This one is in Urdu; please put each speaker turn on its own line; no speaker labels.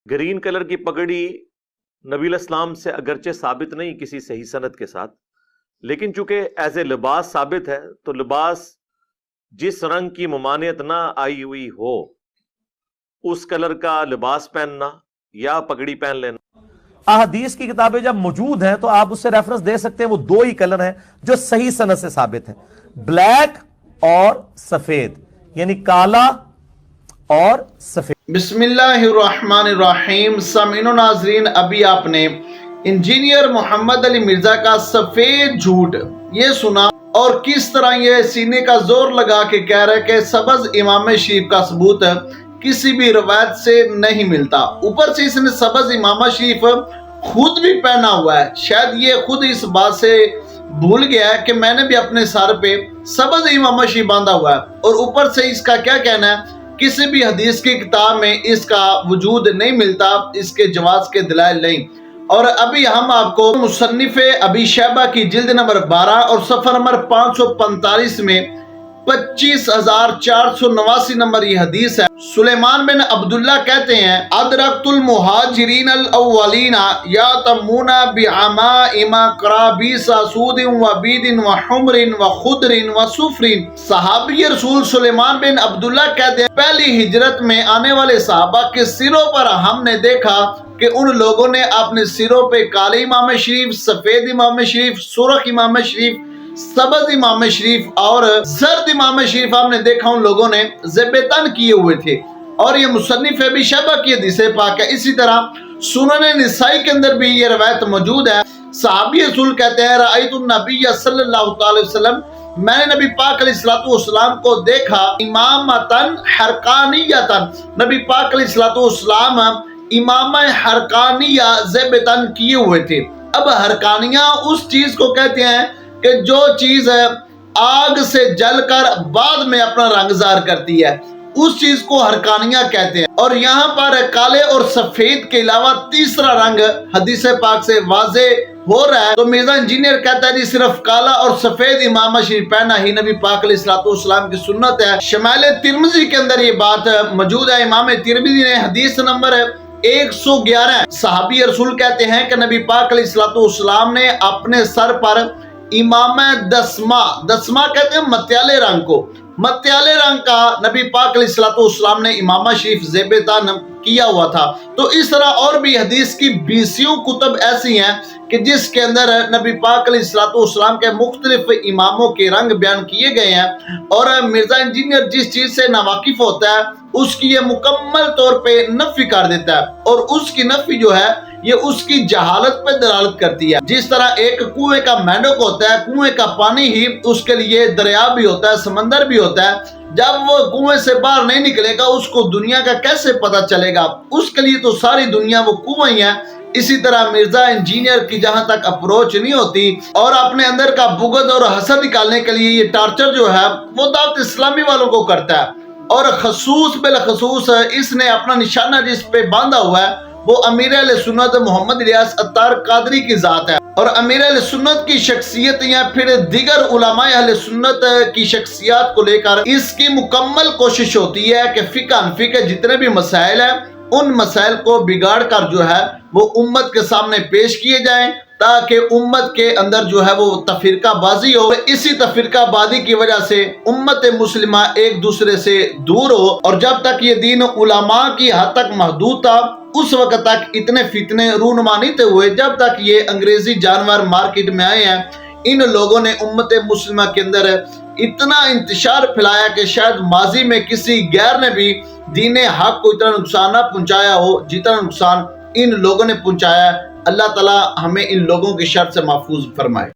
گرین کلر کی پگڑی نبی علیہ السلام سے اگرچہ ثابت نہیں کسی صحیح سند کے ساتھ، لیکن چونکہ ایز اے لباس ثابت ہے تو لباس جس رنگ کی ممانعت نہ آئی ہوئی ہو اس کلر کا لباس پہننا یا پگڑی پہن لینا۔
احادیث کی کتابیں جب موجود ہیں تو آپ اس سے ریفرنس دے سکتے ہیں، وہ دو ہی کلر ہیں جو صحیح سند سے ثابت ہیں، بلیک اور سفید، یعنی کالا اور سفید۔
بسم اللہ الرحمن الرحیم۔ سامعین و ناظرین، ابھی آپ نے انجینئر محمد علی مرزا کا سفید جھوٹ یہ سنا اور کس طرح یہ سینے کا زور لگا کے کہہ رہے کہ سبز امام شریف کا ثبوت کسی بھی روایت سے نہیں ملتا۔ اوپر سے اس نے سبز امام شریف خود بھی پہنا ہوا ہے، شاید یہ خود اس بات سے بھول گیا ہے کہ میں نے بھی اپنے سر پہ سبز امام شریف باندھا ہوا ہے، اور اوپر سے اس کا کیا کہنا ہے، کسی بھی حدیث کی کتاب میں اس کا وجود نہیں ملتا، اس کے جواز کے دلائل نہیں۔ اور ابھی ہم آپ کو مصنف ابی شیبہ کی جلد نمبر 12 اور صفحہ نمبر 545 میں 25,489 نمبر یہ حدیث ہے۔ سلیمان بن عبداللہ کہتے ہیں، ادرکت المہاجرین الاولین یاتمون بعمائم قرابیس سود و بید و حمر و خضر و صفر۔ صحابی رسول سلیمان بن عبداللہ کہتے ہیں، پہلی ہجرت میں آنے والے صحابہ کے سروں پر ہم نے دیکھا کہ ان لوگوں نے اپنے سروں پہ کالے امام شریف، سفید امام شریف، سرخ امام شریف، سبز امام شریف اور زرد امام شریف ہم نے دیکھا ان لوگوں نے زیب تن کیے ہوئے تھے، اور یہ مصنف ابی شیبہ کی حدیث پاک ہے۔ اسی طرح سنن نسائی کے اندر بھی یہ روایت موجود ہے۔ صحابی رسول کہتے ہیں، رأیت النبی صلی اللہ تعالی وسلم، میں نے نبی پاک علیہ السلام کو دیکھا، امامتن حرقانیتن، نبی پاک علیہ السلام امام حرقانیہ زیب تن کیے ہوئے تھے۔ اب حرقانیہ اس چیز کو کہتے ہیں کہ جو چیز آگ سے جل کر بعد میں اپنا رنگ ظاہر کرتی ہے، اس چیز کو حرقانیہ کہتے ہیں۔ اور یہاں پر کالے اور سفید کے علاوہ تیسرا رنگ حدیث پاک سے واضح ہو رہا ہے، تو مرزا انجینئر کہتا ہے جی صرف کالا اور سفید امام شریف پہنا ہی نبی پاک علیہ السلام کی سنت ہے۔ شمائل ترمذی کے اندر یہ بات موجود ہے۔ امام ترمذی نے حدیث نمبر 111، صحابی رسول کہتے ہیں کہ نبی پاک علیہ السلام نے اپنے سر پر امام دسمہ کہتے ہیں متیالے رنگ کو، متیالے رنگ کا نبی پاک علیہ السلام نے امام شریف زیب تن کیا ہوا تھا۔ تو اس طرح اور بھی حدیث کی 20 کتب ایسی ہیں کہ جس کے اندر نبی پاک علیہ السلام کے مختلف اماموں کے رنگ بیان کیے گئے ہیں، اور مرزا انجینئر جس چیز سے ناواقف ہوتا ہے اس کی یہ مکمل طور پہ نفی کر دیتا ہے، اور اس کی نفی جو ہے یہ اس کی جہالت پہ دلالت کرتی ہے۔ جس طرح ایک کنویں کا مینڈک ہوتا ہے، کنویں کا پانی ہی اس کے لیے دریا بھی ہوتا ہے، سمندر بھی ہوتا ہے، جب وہ کنویں سے باہر نہیں نکلے گا اس کو دنیا کا کیسے پتہ چلے گا، اس کے لیے تو ساری دنیا وہ کنویں ہی ہے۔ اسی طرح مرزا انجینئر کی جہاں تک اپروچ نہیں ہوتی اور اپنے اندر کا بغض اور حسد نکالنے کے لیے یہ ٹارچر جو ہے وہ دعوت اسلامی والوں کو کرتا ہے، اور خصوص بالخصوص اس نے اپنا نشانہ جس پہ باندھا ہوا ہے وہ امیر اہل سنت محمد الیاس عطار قادری کی ذات ہے، اور امیر اہل سنت کی شخصیت یا پھر دیگر علماء اہل سنت کی شخصیات کو لے کر اس کی مکمل کوشش ہوتی ہے کہ فقہ حنفی کے جتنے بھی مسائل ہیں ان مسائل کو بگاڑ کر جو ہے وہ امت کے سامنے پیش کیے جائیں، تاکہ امت کے اندر جو ہے وہ تفرقہ بازی ہو۔ اسی تفرقہ بازی کی وجہ سے امت مسلمہ ایک دوسرے سے دور ہو، اور جب تک یہ دین علماء کی حد تک محدود تھا اس وقت تک اتنے فتنے رونما نہیں تھے ہوئے، جب تک یہ انگریزی جانور مارکیٹ میں آئے ہیں ان لوگوں نے امت مسلمہ کے اندر اتنا انتشار پھیلایا کہ شاید ماضی میں کسی غیر نے بھی دین حق کو اتنا نقصان نہ پہنچایا ہو جتنا نقصان ان لوگوں نے پہنچایا ہے۔ اللہ تعالی ہمیں ان لوگوں کی شر سے محفوظ فرمائے۔